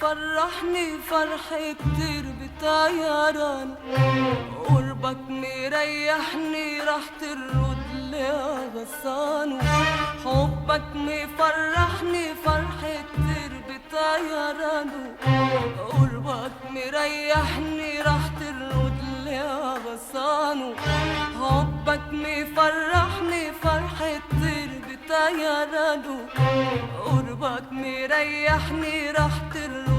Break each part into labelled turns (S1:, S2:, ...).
S1: مفرحني فرح كتير بطيران، قربك مريحني راح ترد لي غصان، حبك مفرحني فرح كتير بطيران، قربك مريحني راح ترد لي غصان، حبك مفرحني فرح كتير بطيران، قربك مريحني راح ترد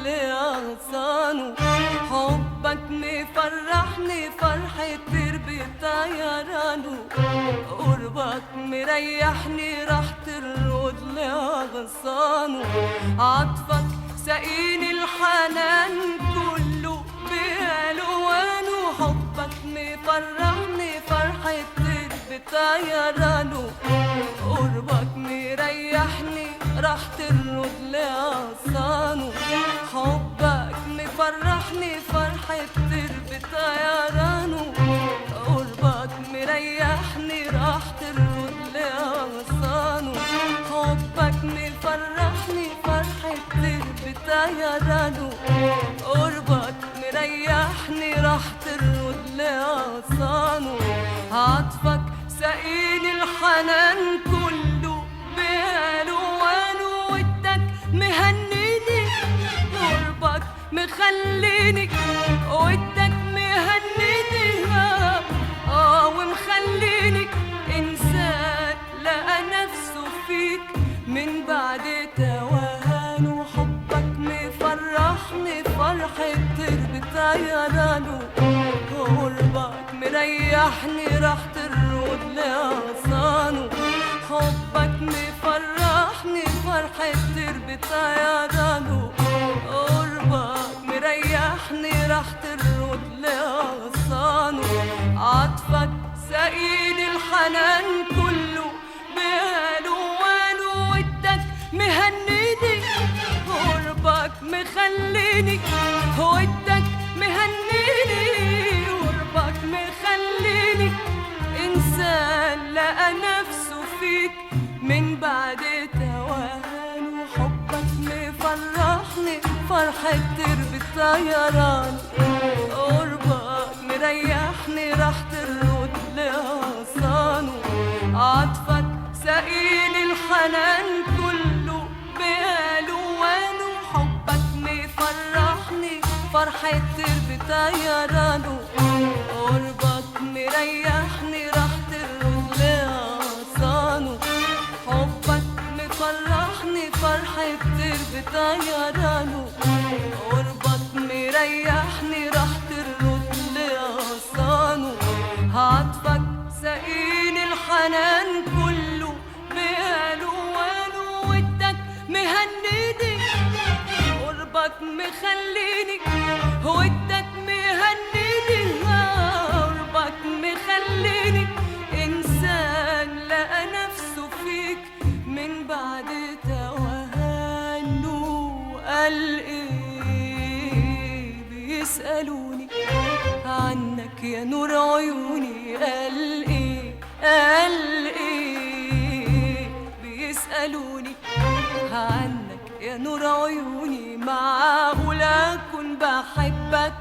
S1: لي غصان، حبك مفرحني فرح كتير بطيران، قربك مريحني راح ترد لي غصان، عطفك سقيني الحنان كله بألوان، حبك مفرحني فرح كتير بطيران، قربك مريحني راح ترد لي غصان، حبك مفرحني فرح كتير بطيران، قربك مريحني راح ترد لي غصان، حبك مفرحني فرح كتير بطيران، قربك مريحني راح ترد لي غصان، عطفك سقيني الحنان كله بألوان، ودك مهنيني قربك مخليني، ودك مهنيني ومخليني إنسان لقى نفسه فيك من بعد توهان، وحبك مفرحني فرح كتير بطيران، قربك مريحني راح ترد لي غصان، حبك مفرحني فرح كتير بطيران، قربك مريحني راح ترد لي غصان، عطفك سقيني الحنان كله بألوان، ودك مهنيني قربك مخليني، ودك مهنيني قربك مخليني إنسان لقى نفسه فيك من بعد توهان، وحبك مفرحني فرح كتير بالطيران، قربك مريحني راح ترد لي غصان، عطفك سقيني الحنان كله بألوان، وحبك مفرحني فرح كتير بطيران، قربك مريحني راح ترد لي غصان، حبك مفرحني فرح كتير بطيران، قربك مريحني راح ترد لي غصان، عطفك سقيني الحنان كله بألوان، ودك مهنيني قربك مخليني، ودك مهنيني قربك مخليني إنسان لقى نفسه فيك من بعد توهان، وقال إيه بيسألوني عنك يا نور عيوني، قال إيه قال إيه بيسألوني عنك يا نور عيوني، معقول أكون بحبك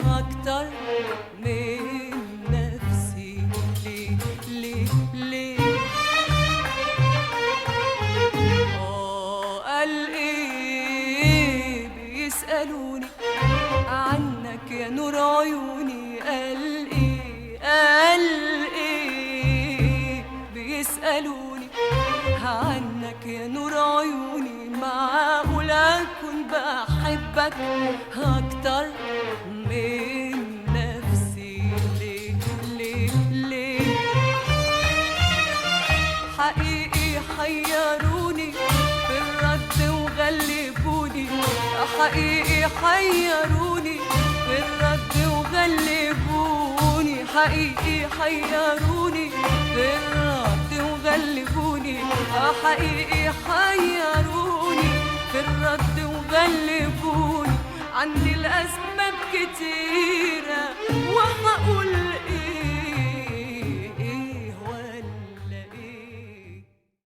S1: أكتر من نفسي، ليه ليه ليه قال إيه بيسألوني عنك يا نور عيوني، قال إيه قال إيه بيسألوني عنك يا نور عيوني، معقول أكون بحبك أكتر من نفسي، ليه ليه ليه حقيقي حيروني في الرد وغلبوني، حقيقي حيروني في الرد وغلبوني، حقيقي حيروني في الرد وغلبوني، حقيقي حيروني في الرد وغلبوني، عندي الأسباب كتيرة وهقول